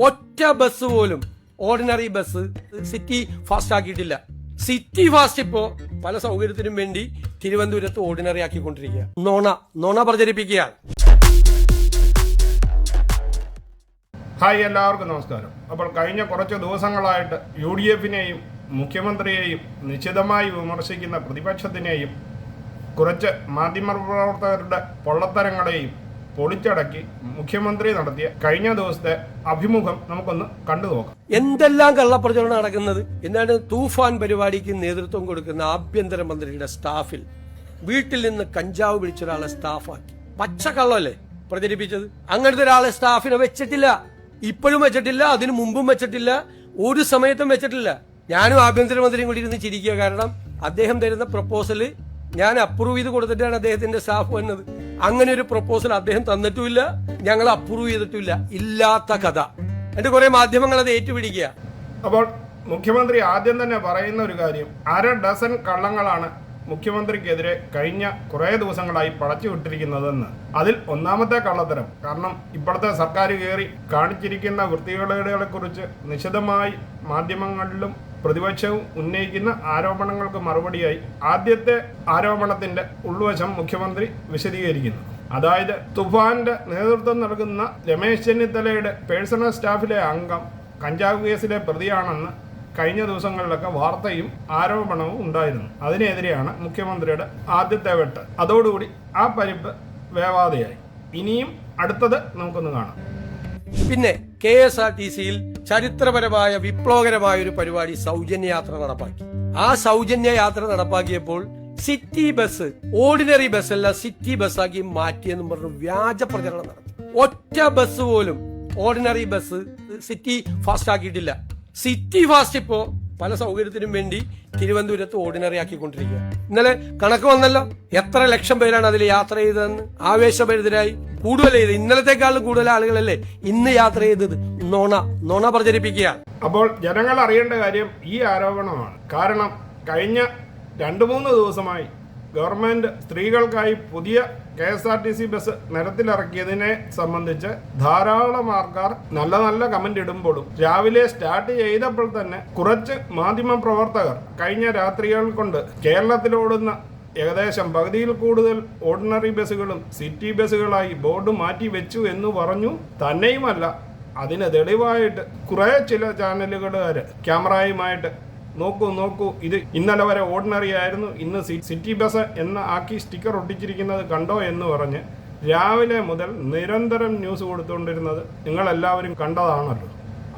ഒറ്റ ബസ് പോലും ordinary bus city fast ആക്കിയിട്ടില്ല. സിറ്റി ഫാസ്റ്റ് ഇപ്പോ പല സൗകര്യത്തിനും വേണ്ടി തിരുവനന്തപുരത്ത് ഓർഡിനറി ആക്കിക്കൊണ്ടിരിക്കുക. നോണ പ്രചരിപ്പിക്കുകയാണ്. ഹായ്, എല്ലാവർക്കും നമസ്കാരം. അപ്പോൾ കഴിഞ്ഞ കുറച്ച് ദിവസങ്ങളായിട്ട് UDF-നെയും മുഖ്യമന്ത്രിയെയും നിശ്ചിതമായി വിമർശിക്കുന്ന പ്രതിപക്ഷത്തിനെയും കുറച്ച് മാധ്യമപ്രവർത്തകരുടെ പൊള്ളത്തരങ്ങളെയും പൊളിച്ചടക്കി മുഖ്യമന്ത്രി നടത്തിയ കഴിഞ്ഞ ദിവസത്തെ അഭിമുഖം നമുക്കൊന്ന് കണ്ടു നോക്കാം. എന്തെല്ലാം കള്ളപ്രചരണം നടക്കുന്നത്. എന്താണ് തൂഫാൻ പരിപാടിക്ക് നേതൃത്വം കൊടുക്കുന്ന ആഭ്യന്തരമന്ത്രിയുടെ സ്റ്റാഫിൽ വീട്ടിൽ നിന്ന് കഞ്ചാവ് പിടിച്ച ഒരാളെ സ്റ്റാഫാക്കി. പച്ചക്കള്ളല്ലേ പ്രചരിപ്പിച്ചത്? അങ്ങനത്തെ ഒരാളെ സ്റ്റാഫിനെ വെച്ചിട്ടില്ല, ഇപ്പോഴും വെച്ചിട്ടില്ല, അതിനു മുമ്പും വെച്ചിട്ടില്ല, ഒരു സമയത്തും വെച്ചിട്ടില്ല. ഞാനും ആഭ്യന്തരമന്ത്രിയും കൂടി ഇരുന്ന് ചിരിക്കുക. കാരണം അദ്ദേഹം തരുന്ന പ്രപ്പോസല് ഞാൻ അപ്രൂവ് ചെയ്ത് കൊടുത്തിട്ടാണ് അദ്ദേഹത്തിന്റെ സ്റ്റാഫ് വന്നത്. അങ്ങനെ ഒരു പ്രപ്പോസൽ അദ്ദേഹം തന്നിട്ടുമില്ല, ഞങ്ങൾ അപ്രൂവ് ചെയ്തിട്ടില്ല. ഇല്ലാത്ത കഥ. എന്നിട്ട് കുറെ മാധ്യമങ്ങൾ അത് ഏറ്റുപിടിക്കുക. അപ്പോൾ മുഖ്യമന്ത്രി ആദ്യം തന്നെ പറയുന്ന ഒരു കാര്യം, 1/2 ഡസൻ കള്ളങ്ങളാണ് മുഖ്യമന്ത്രിക്കെതിരെ കഴിഞ്ഞ കുറേ ദിവസങ്ങളായി പടച്ചു വിട്ടിരിക്കുന്നതെന്ന്. അതിൽ ഒന്നാമത്തെ കള്ളത്തരം, കാരണം ഇപ്പോഴത്തെ സർക്കാർ കയറി കാണിച്ചിരിക്കുന്ന വൃത്തികേടുകളെ കുറിച്ച് നിശിതമായി മാധ്യമങ്ങളിലും പ്രതിപക്ഷവും ഉന്നയിക്കുന്ന ആരോപണങ്ങൾക്ക് മറുപടിയായി ആദ്യത്തെ ആരോപണത്തിന്റെ ഉൾവശം മുഖ്യമന്ത്രി വിശദീകരിക്കുന്നു. അതായത് തുഫാന്റെ നേതൃത്വം നൽകുന്ന രമേശ് ചെന്നിത്തലയുടെ പേഴ്സണൽ സ്റ്റാഫിലെ അംഗം കഞ്ചാവ് കേസിലെ പ്രതിയാണെന്ന് കഴിഞ്ഞ ദിവസങ്ങളിലൊക്കെ വാർത്തയും ആരോപണവും ഉണ്ടായിരുന്നു. അതിനെതിരെയാണ് മുഖ്യമന്ത്രിയുടെ ആദ്യത്തെ വെട്ട്. അതോടുകൂടി ആ പരിപ്പ് വേവാതെയായി. ഇനിയും അടുത്തത് നമുക്കൊന്ന് കാണാം. പിന്നെ KSRTC-യിൽ ചരിത്രപരമായ വിപ്ലവകരമായ ഒരു പരിപാടി സൗജന്യയാത്ര നടപ്പാക്കി. ആ സൗജന്യയാത്ര നടപ്പാക്കിയപ്പോൾ സിറ്റി ബസ് ഓർഡിനറി ബസ്സല്ല സിറ്റി ബസ്സാക്കി മാറ്റിയെന്നും പറഞ്ഞു വ്യാജ പ്രചരണം നടത്തി. ഒറ്റ ബസ് പോലും ഓർഡിനറി ബസ് സിറ്റി ഫാസ്റ്റ് ആക്കിയിട്ടില്ല. സിറ്റി ഫാസ്റ്റ് ഇപ്പോ പല സൗകര്യത്തിനും വേണ്ടി തിരുവനന്തപുരത്ത് ഓർഡിനറി ആക്കിക്കൊണ്ടിരിക്കുക. ഇന്നലെ കണക്ക് വന്നല്ലോ, എത്ര ലക്ഷം പേരാണ് അതിൽ യാത്ര ചെയ്തതെന്ന്. ആവേശഭരിതരായി കൂടുതൽ ചെയ്ത് ഇന്നലത്തെക്കാളും കൂടുതൽ ആളുകളല്ലേ ഇന്ന് യാത്ര ചെയ്തത്. നോണ പ്രചരിപ്പിക്കുകയാണ്. അപ്പോൾ ജനങ്ങൾ അറിയേണ്ട കാര്യം ഈ ആരോപണമാണ്. കാരണം കഴിഞ്ഞ 2-3 ദിവസമായി ഗവൺമെന്റ് സ്ത്രീകൾക്കായി പുതിയ KSRTC ബസ് നിരത്തിലിറക്കിയതിനെ സംബന്ധിച്ച് ധാരാളം ആൾക്കാർ നല്ല കമന്റ് ഇടുമ്പോഴും രാവിലെ സ്റ്റാർട്ട് ചെയ്തപ്പോൾ തന്നെ കുറച്ച് മാധ്യമ പ്രവർത്തകർ കഴിഞ്ഞ രാത്രികൾ കൊണ്ട് കേരളത്തിലോടുന്ന ഏകദേശം പകുതിയിൽ കൂടുതൽ ഓർഡിനറി ബസ്സുകളും സിറ്റി ബസ്സുകളായി ബോർഡ് മാറ്റി വെച്ചു എന്ന് പറഞ്ഞു. തന്നെയുമല്ല, അതിന് തെളിവായിട്ട് കുറെ ചില ചാനലുകാര് ക്യാമറയുമായിട്ട് നോക്കൂ ഇത് ഇന്നലെ വരെ ഓർഡിനറി ആയിരുന്നു, ഇന്ന് സിറ്റി ബസ് എന്ന് ആക്കി സ്റ്റിക്കർ ഒട്ടിച്ചിരിക്കുന്നത് കണ്ടോ എന്ന് പറഞ്ഞ് രാവിലെ മുതൽ നിരന്തരം ന്യൂസ് കൊടുത്തുകൊണ്ടിരുന്നത് നിങ്ങളെല്ലാവരും കണ്ടതാണല്ലോ.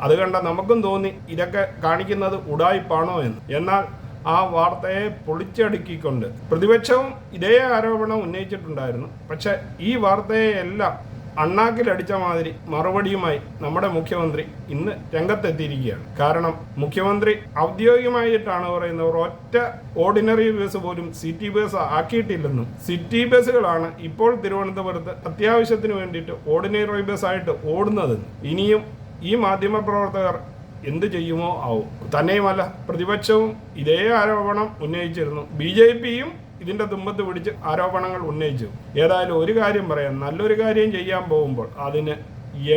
അത് കണ്ട നമുക്കും തോന്നി ഇതൊക്കെ കാണിക്കുന്നത് ഉഡായിപ്പാണോ എന്ന്. എന്നാൽ ആ വാർത്തയെ പൊളിച്ചടുക്കിക്കൊണ്ട് പ്രതിപക്ഷവും ഇതേ ആരോപണം ഉന്നയിച്ചിട്ടുണ്ടായിരുന്നു. പക്ഷെ ഈ വാർത്തയെ എല്ലാം അണ്ണാക്കിലടിച്ച മാതിരി മറുപടിയുമായി നമ്മുടെ മുഖ്യമന്ത്രി ഇന്ന് രംഗത്തെത്തിയിരിക്കുകയാണ്. കാരണം മുഖ്യമന്ത്രി ഔദ്യോഗികമായിട്ടാണ് പറയുന്നത് ഒറ്റ ഓർഡിനറി ബസ് പോലും സിറ്റി ബസ് ആക്കിയിട്ടില്ലെന്നും സിറ്റി ബസ്സുകളാണ് ഇപ്പോൾ തിരുവനന്തപുരത്ത് അത്യാവശ്യത്തിന് വേണ്ടിയിട്ട് ഓർഡിനറി ബസ് ആയിട്ട് ഓടുന്നതെന്നും. ഇനിയും ഈ മാധ്യമപ്രവർത്തകർ എന്ത് ചെയ്യുമോ ആവും. തന്നെയുമല്ല, പ്രതിപക്ഷവും ഇതേ ആരോപണം ഉന്നയിച്ചിരുന്നു. BJP-യും ഇതിന്റെ തുമ്പത്ത് പിടിച്ച് ആരോപണങ്ങൾ ഉന്നയിച്ചു. ഏതായാലും ഒരു കാര്യം പറയാം, നല്ലൊരു കാര്യം ചെയ്യാൻ പോകുമ്പോൾ അതിന്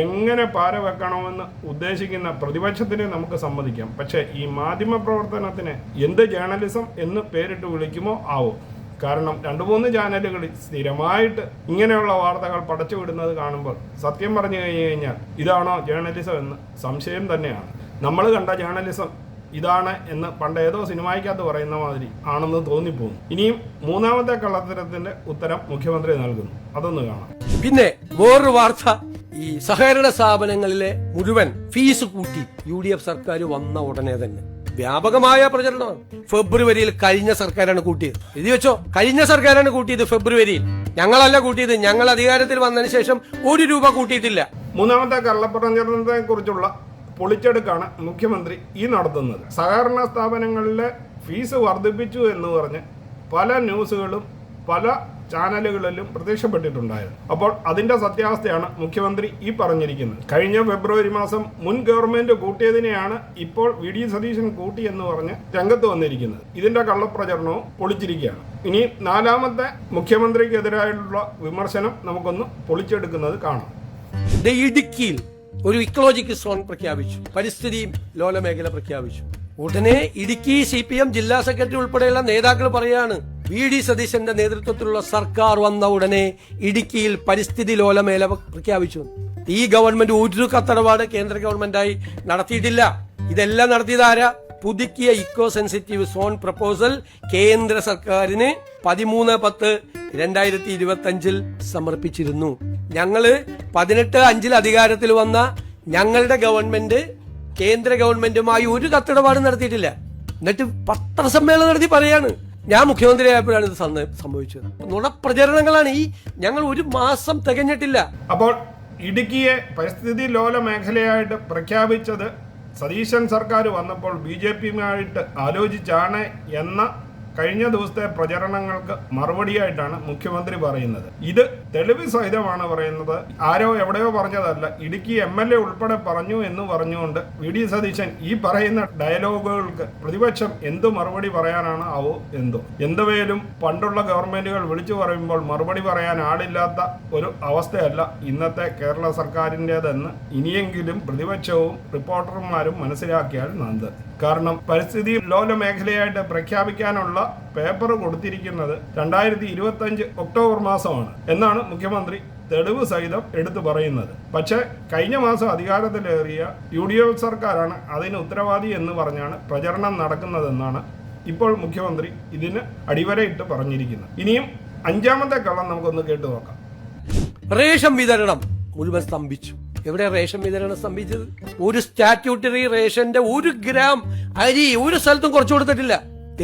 എങ്ങനെ പാര വെക്കണമെന്ന് ഉദ്ദേശിക്കുന്ന പ്രതിപക്ഷത്തിനെ നമുക്ക് സമ്മതിക്കാം. പക്ഷേ ഈ മാധ്യമ പ്രവർത്തനത്തിന് എന്ത് ജേർണലിസം എന്ന് പേരിട്ട് വിളിക്കുമോ ആവും. കാരണം 2-3 ചാനലുകളിൽ സ്ഥിരമായിട്ട് ഇങ്ങനെയുള്ള വാർത്തകൾ പടച്ചുവിടുന്നത് കാണുമ്പോൾ സത്യം പറഞ്ഞു കഴിഞ്ഞാൽ ഇതാണോ ജേർണലിസം എന്ന് സംശയം തന്നെയാണ്. നമ്മൾ കണ്ട ജേർണലിസം ഇതാണ് എന്ന് പണ്ട് ഏതോ സിനിമയ്ക്കകത്ത് പറയുന്ന മാതിരി ആണെന്ന് തോന്നിപ്പോകുന്നു. ഇനിയും മൂന്നാമത്തെ കള്ളത്തരത്തിന്റെ ഉത്തരം മുഖ്യമന്ത്രി നൽകുന്നു. അതൊന്ന് കാണാം. പിന്നെ വേറൊരു വാർത്ത, ഈ സഹകരണ സ്ഥാപനങ്ങളിലെ മുഴുവൻ ഫീസ് കൂട്ടി UDF സർക്കാർ വന്ന ഉടനെ തന്നെ വ്യാപകമായ പ്രചരണമാണ്. ഫെബ്രുവരിയിൽ കഴിഞ്ഞ സർക്കാരാണ് കൂട്ടിയത്. എഴുതി വെച്ചോ, കഴിഞ്ഞ സർക്കാരാണ് കൂട്ടിയത് ഫെബ്രുവരിയിൽ. ഞങ്ങളല്ല കൂട്ടിയത്. ഞങ്ങൾ അധികാരത്തിൽ വന്നതിന് ശേഷം 1 രൂപ കൂട്ടിയിട്ടില്ല. മൂന്നാമത്തെ കള്ളപ്രചരണത്തെ കുറിച്ചുള്ള പൊളിച്ചെടുക്കാണ് മുഖ്യമന്ത്രി ഈ നടത്തുന്നത്. സഹകരണ സ്ഥാപനങ്ങളിലെ ഫീസ് വർദ്ധിപ്പിച്ചു എന്ന് പറഞ്ഞ് പല ന്യൂസുകളും പല ചാനലുകളിലും പ്രത്യക്ഷപ്പെട്ടിട്ടുണ്ടായിരുന്നു. അപ്പോൾ അതിന്റെ സത്യാവസ്ഥയാണ് മുഖ്യമന്ത്രി ഈ പറഞ്ഞിരിക്കുന്നത്. കഴിഞ്ഞ ഫെബ്രുവരി മാസം മുൻ ഗവൺമെന്റ് കൂട്ടിയതിനെയാണ് ഇപ്പോൾ VD സതീശൻ കൂട്ടിയെന്ന് പറഞ്ഞ് രംഗത്ത് വന്നിരിക്കുന്നത്. ഇതിന്റെ കള്ളപ്രചരണവും പൊളിച്ചിരിക്കുകയാണ്. ഇനി നാലാമത്തെ മുഖ്യമന്ത്രിക്കെതിരായുള്ള വിമർശനം നമുക്കൊന്ന് പൊളിച്ചെടുക്കുന്നത് കാണാം. ഇടുക്കിയിൽ ഒരു ഇക്കോളജിക്കൽ സോൺ പ്രഖ്യാപിച്ചു, പരിസ്ഥിതി ലോല മേഖല പ്രഖ്യാപിച്ചു. ഉടനെ ഇടുക്കി CPM ജില്ലാ സെക്രട്ടറി ഉൾപ്പെടെയുള്ള നേതാക്കൾ പറയാണ്, VD സതീശന്റെ നേതൃത്വത്തിലുള്ള സർക്കാർ വന്ന ഉടനെ ഇടുക്കിയിൽ പരിസ്ഥിതി ലോല മേഖല പ്രഖ്യാപിച്ചു. ഈ ഗവൺമെന്റ് ഒരു കത്തടപാട് കേന്ദ്ര ഗവൺമെന്റായി നടത്തിയിട്ടില്ല. ഇതെല്ലാം നടത്തിയത് ആരാ? പുതുക്കിയ ഇക്കോ സെൻസിറ്റീവ് സോൺ പ്രപ്പോസൽ കേന്ദ്ര സർക്കാരിന് 13/10/2025 സമർപ്പിച്ചിരുന്നു. ഞങ്ങള് 18/5 അധികാരത്തിൽ വന്ന ഞങ്ങളുടെ ഗവൺമെന്റ് കേന്ദ്ര ഗവൺമെന്റുമായി ഒരു കത്തിടപാട് നടത്തിയിട്ടില്ല. എന്നിട്ട് പത്രസമ്മേളനം നടത്തി പറയാണ് ഞാൻ മുഖ്യമന്ത്രിയായപ്പോഴാണ് ഇത് സംഭവിച്ചത്. നുണപ്രചരണങ്ങളാണ് ഈ. ഞങ്ങൾ ഒരു മാസം തികഞ്ഞിട്ടില്ല. അപ്പോൾ ഇടുക്കിയെ പരിസ്ഥിതി ലോല മേഖലയായിട്ട് പ്രഖ്യാപിച്ചത് സതീശൻ സർക്കാർ വന്നപ്പോൾ BJPയുമായിട്ട് ആലോചിച്ചാണ് എന്ന കഴിഞ്ഞ ദിവസത്തെ പ്രചരണങ്ങൾക്ക് മറുപടിയായിട്ടാണ് മുഖ്യമന്ത്രി പറയുന്നത്. ഇത് തെളിവ് സഹിതമാണ് പറയുന്നത്. ആരോ എവിടെയോ പറഞ്ഞതല്ല, ഇടുക്കി MLA ഉൾപ്പെടെ പറഞ്ഞു എന്ന് പറഞ്ഞുകൊണ്ട് VD സതീശൻ ഈ പറയുന്ന ഡയലോഗുകൾക്ക് പ്രതിപക്ഷം എന്തു മറുപടി പറയാനാണ് ആവോ എന്തോ. എന്തുവേലും പണ്ടുള്ള ഗവൺമെന്റുകൾ വിളിച്ചു പറയുമ്പോൾ മറുപടി പറയാൻ ആളില്ലാത്ത ഒരു അവസ്ഥയല്ല ഇന്നത്തെ കേരള സർക്കാരിൻ്റെതെന്ന് ഇനിയെങ്കിലും പ്രതിപക്ഷവും റിപ്പോർട്ടർമാരും മനസ്സിലാക്കിയാൽ നന്ന്. കാരണം പരിസ്ഥിതി ലോല മേഖലയായിട്ട് പ്രഖ്യാപിക്കാനുള്ള പേപ്പർ കൊടുത്തിരിക്കുന്നത് 2025 ഒക്ടോബർ മാസമാണ് എന്നാണ് മുഖ്യമന്ത്രി തെളിവ് സഹിതം എടുത്തു പറയുന്നത്. പക്ഷേ കഴിഞ്ഞ മാസം അധികാരത്തിലേറിയ UDF സർക്കാരാണ് അതിന് ഉത്തരവാദി എന്ന് പറഞ്ഞാണ് പ്രചരണം നടക്കുന്നതെന്നാണ് ഇപ്പോൾ മുഖ്യമന്ത്രി ഇതിന് അടിവരയിട്ട് പറഞ്ഞിരിക്കുന്നത്. ഇനിയും 5ാമത്തെ കള്ളം നമുക്കൊന്ന് കേട്ടു നോക്കാം. റേഷൻ വിതരണം മുഴുവൻ സ്തംഭിച്ചു. എവിടെ റേഷൻ വിതരണം സ്തംഭിച്ചത്? ഒരു സ്റ്റാറ്റ്യൂട്ടറി റേഷന്റെ 1 ഗ്രാം അരി ഒരു സ്ഥലത്തും കുറച്ചു കൊടുത്തിട്ടില്ല.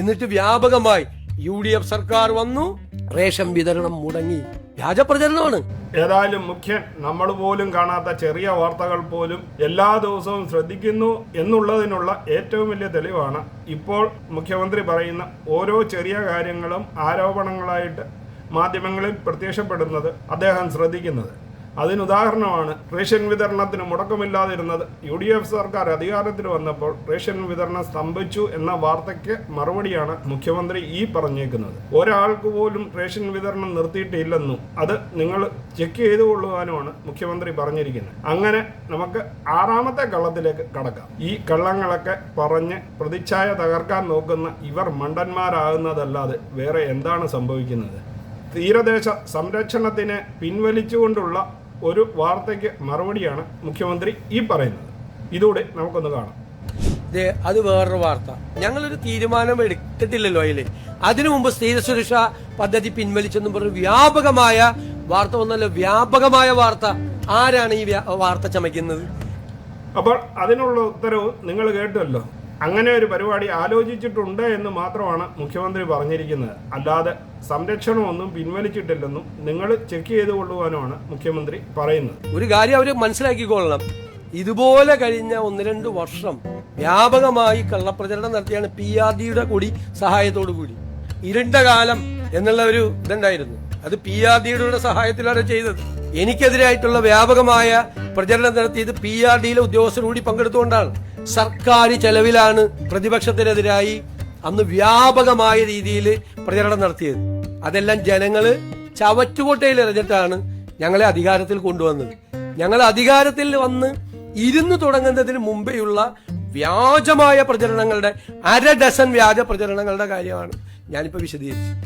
എന്നിട്ട് വ്യാപകമായി UDF സർക്കാർ വന്നു, റേഷൻ വിതരണം മുടങ്ങി. വ്യാജപ്രചരണമാണ്. ഏതായാലും മുഖ്യൻ നമ്മൾ പോലും കാണാത്ത ചെറിയ വാർത്തകൾ പോലും എല്ലാ ദിവസവും ശ്രദ്ധിക്കുന്നു എന്നുള്ളതിനുള്ള ഏറ്റവും വലിയ തെളിവാണ് ഇപ്പോൾ മുഖ്യമന്ത്രി പറയുന്ന ഓരോ ചെറിയ കാര്യങ്ങളും ആരോപണങ്ങളായിട്ട് മാധ്യമങ്ങളിൽ പ്രത്യക്ഷപ്പെടുന്നത് അദ്ദേഹം ശ്രദ്ധിക്കുന്നത്. അതിനുദാഹരണമാണ് റേഷൻ വിതരണത്തിന് മുടക്കമില്ലാതിരുന്നത്. UDF സർക്കാർ അധികാരത്തിൽ വന്നപ്പോൾ റേഷൻ വിതരണം സ്തംഭിച്ചു എന്ന വാർത്തയ്ക്ക് മറുപടിയാണ് മുഖ്യമന്ത്രി ഈ പറഞ്ഞേക്കുന്നത്. ഒരാൾക്ക് പോലും റേഷൻ വിതരണം നിർത്തിയിട്ടില്ലെന്നും അത് നിങ്ങൾ ചെക്ക് ചെയ്തുകൊള്ളുവാനുമാണ് മുഖ്യമന്ത്രി പറഞ്ഞിരിക്കുന്നത്. അങ്ങനെ നമുക്ക് 6ാമത്തെ കള്ളത്തിലേക്ക് കടക്കാം. ഈ കള്ളങ്ങളൊക്കെ പറഞ്ഞ് പ്രതിച്ഛായ തകർക്കാൻ നോക്കുന്ന ഇവർ മണ്ടന്മാരാകുന്നതല്ലാതെ വേറെ എന്താണ് സംഭവിക്കുന്നത്? തീരദേശ സംരക്ഷണത്തിന് പിൻവലിച്ചുകൊണ്ടുള്ള ഒരു വാർത്തയ്ക്ക് മറുപടിയാണ് മുഖ്യമന്ത്രി ഈ പറയുന്നത്. ഇതോടെ നമുക്കൊന്ന് കാണാം. അത് വേറൊരു വാർത്ത. ഞങ്ങളൊരു തീരുമാനം എടുത്തിട്ടില്ലല്ലോ അതില്. അതിനു മുമ്പ് സ്ത്രീ സുരക്ഷാ പദ്ധതി പിൻവലിച്ചെന്നും പറഞ്ഞ് വ്യാപകമായ വാർത്ത ഒന്നല്ല, വ്യാപകമായ വാർത്ത. ആരാണ് ഈ വാർത്ത ചമയ്ക്കുന്നത്? അപ്പോൾ അതിനുള്ള ഉത്തരവ് നിങ്ങൾ കേട്ടല്ലോ. അങ്ങനെ ഒരു പരിപാടി ആലോചിച്ചിട്ടുണ്ട് എന്ന് മാത്രമാണ് മുഖ്യമന്ത്രി പറഞ്ഞിരിക്കുന്നത്. അല്ലാതെ സംരക്ഷണമൊന്നും പിൻവലിച്ചിട്ടില്ലെന്നും നിങ്ങൾ ചെക്ക് ചെയ്ത് കൊള്ളുവാനുമാണ് മുഖ്യമന്ത്രി പറയുന്നത്. ഒരു കാര്യം അവർ മനസ്സിലാക്കിക്കൊള്ളണം. ഇതുപോലെ കഴിഞ്ഞ 1-2 വർഷം വ്യാപകമായി കള്ളപ്രചരണം നടത്തിയാണ് PRDയുടെ കൂടി സഹായത്തോടു കൂടി. ഇരുണ്ട കാലം എന്നുള്ള ഒരു ഇതുണ്ടായിരുന്നു. അത് PRDയുടെ സഹായത്തിലാണ് ചെയ്തത്. എനിക്കെതിരായിട്ടുള്ള വ്യാപകമായ പ്രചരണം നടത്തിയത് PRDയിലെ ഉദ്യോഗസ്ഥർ കൂടി പങ്കെടുത്തുകൊണ്ടാണ്. സർക്കാർ ചെലവിലാണ് പ്രതിപക്ഷത്തിനെതിരായി അന്ന് വ്യാപകമായ രീതിയിൽ പ്രചരണം നടത്തിയത്. അതെല്ലാം ജനങ്ങള് ചവറ്റുകൊട്ടയിൽ എറിഞ്ഞിട്ടാണ് ഞങ്ങളെ അധികാരത്തിൽ കൊണ്ടുവന്നത്. ഞങ്ങൾ അധികാരത്തിൽ വന്ന് ഇരുന്ന് തുടങ്ങുന്നതിന് മുമ്പെയുള്ള വ്യാജമായ പ്രചരണങ്ങളുടെ 1/2 ഡസൻ വ്യാജ പ്രചരണങ്ങളുടെ കാര്യമാണ് ഞാനിപ്പോ വിശദീകരിച്ചത്.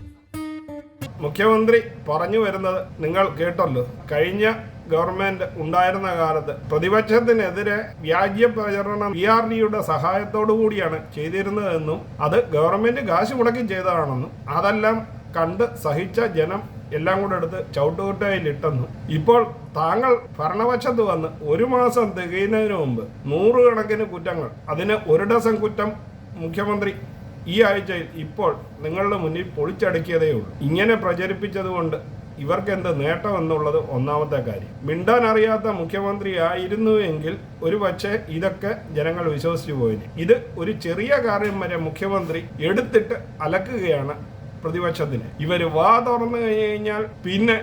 മുഖ്യമന്ത്രി പറഞ്ഞു വരുന്നത് നിങ്ങൾ കേട്ടല്ലോ. കഴിഞ്ഞ ഗവൺമെന്റ് ഉണ്ടായിരുന്ന കാലത്ത് പ്രതിപക്ഷത്തിനെതിരെ വ്യാജ പ്രചരണം PRDയുടെ സഹായത്തോടു കൂടിയാണ് ചെയ്തിരുന്നതെന്നും അത് ഗവൺമെന്റ് കാശ് മുടക്കി ചെയ്തതാണെന്നും അതെല്ലാം കണ്ട് സഹിച്ച ജനം എല്ലാം കൂടെ എടുത്ത് ചവിട്ടുകുട്ടയിലിട്ടെന്നും ഇപ്പോൾ താങ്കൾ ഭരണപക്ഷത്ത് വന്ന് 1 മാസം തികയുന്നതിന് മുമ്പ് 100 കണക്കിന് കുറ്റങ്ങൾ, അതിന് 1 ഡസൻ കുറ്റം മുഖ്യമന്ത്രി ഈ ആഴ്ചയിൽ ഇപ്പോൾ നിങ്ങളുടെ മുന്നിൽ പൊളിച്ചടുക്കിയതേ ഉള്ളൂ. ഇങ്ങനെ പ്രചരിപ്പിച്ചതുകൊണ്ട് ഇവർക്ക് എന്ത് നേട്ടം എന്നുള്ളത് ഒന്നാമത്തെ കാര്യം. മിണ്ടാൻ അറിയാത്ത മുഖ്യമന്ത്രി ആയിരുന്നു എങ്കിൽ ഒരു പക്ഷേ ഇതൊക്കെ ജനങ്ങൾ വിശ്വസിച്ചു പോയിന്. ഇത് ഒരു ചെറിയ കാര്യം വരെ മുഖ്യമന്ത്രി എടുത്തിട്ട് അലക്കുകയാണ് പ്രതിപക്ഷത്തിന്. ഇവര് വാ തുറന്നു കഴിഞ്ഞാൽ പിന്നെ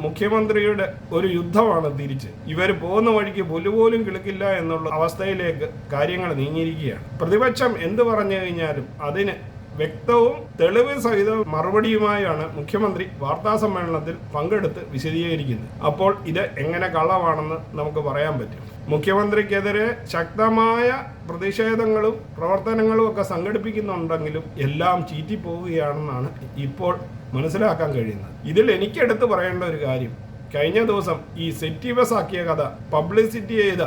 മുഖ്യമന്ത്രിയുടെ ഒരു യുദ്ധമാണ് തിരിച്ച്. ഇവർ പോകുന്ന വഴിക്ക് പുല്ലുപോലും കിളുക്കില്ല എന്നുള്ള അവസ്ഥയിലേക്ക് കാര്യങ്ങൾ നീങ്ങിയിരിക്കുകയാണ്. പ്രതിപക്ഷം എന്ത് പറഞ്ഞു കഴിഞ്ഞാലും അതിന് വ്യക്തവും തെളിവ് സഹിത മറുപടിയുമായാണ് മുഖ്യമന്ത്രി വാർത്താ സമ്മേളനത്തിൽ പങ്കെടുത്ത് വിശദീകരിക്കുന്നത്. അപ്പോൾ ഇത് എങ്ങനെ കള്ളമാണെന്ന് നമുക്ക് പറയാൻ പറ്റും? മുഖ്യമന്ത്രിക്കെതിരെ ശക്തമായ പ്രതിഷേധങ്ങളും പ്രവർത്തനങ്ങളും ഒക്കെ സംഘടിപ്പിക്കുന്നുണ്ടെങ്കിലും എല്ലാം ചീറ്റിപ്പോവുകയാണെന്നാണ് ഇപ്പോൾ മനസ്സിലാക്കാൻ കഴിയുന്നത്. ഇതിൽ എനിക്കെടുത്ത് പറയേണ്ട ഒരു കാര്യം, കഴിഞ്ഞ ദിവസം ഈ സിറ്റി ബസ് ആക്കിയ കഥ പബ്ലിസിറ്റി ചെയ്ത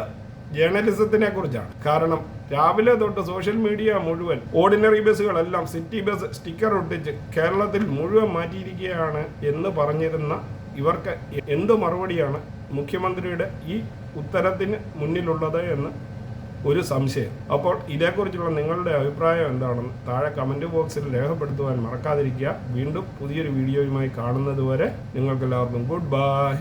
ജേർണലിസത്തിനെ കുറിച്ചാണ്. കാരണം രാവിലെ തൊട്ട് സോഷ്യൽ മീഡിയ മുഴുവൻ ഓർഡിനറി ബസ്സുകളെല്ലാം സിറ്റി ബസ് സ്റ്റിക്കർ ഒട്ടിച്ച് കേരളത്തിൽ മുഴുവൻ മാറ്റിയിരിക്കുകയാണ് എന്ന് പറഞ്ഞിരുന്ന ഇവർക്ക് എന്ത് മറുപടിയാണ് മുഖ്യമന്ത്രിയുടെ ഈ ഉത്തരത്തിന് മുന്നിലുള്ളത് എന്ന് ഒരു സംശയം. അപ്പോൾ ഇതേക്കുറിച്ചുള്ള നിങ്ങളുടെ അഭിപ്രായം എന്താണെന്ന് താഴെ കമൻറ്റ് ബോക്സിൽ രേഖപ്പെടുത്തുവാൻ മറക്കാതിരിക്കുക. വീണ്ടും പുതിയൊരു വീഡിയോയുമായി കാണുന്നത് വരെ നിങ്ങൾക്കെല്ലാവർക്കും ഗുഡ് ബൈ.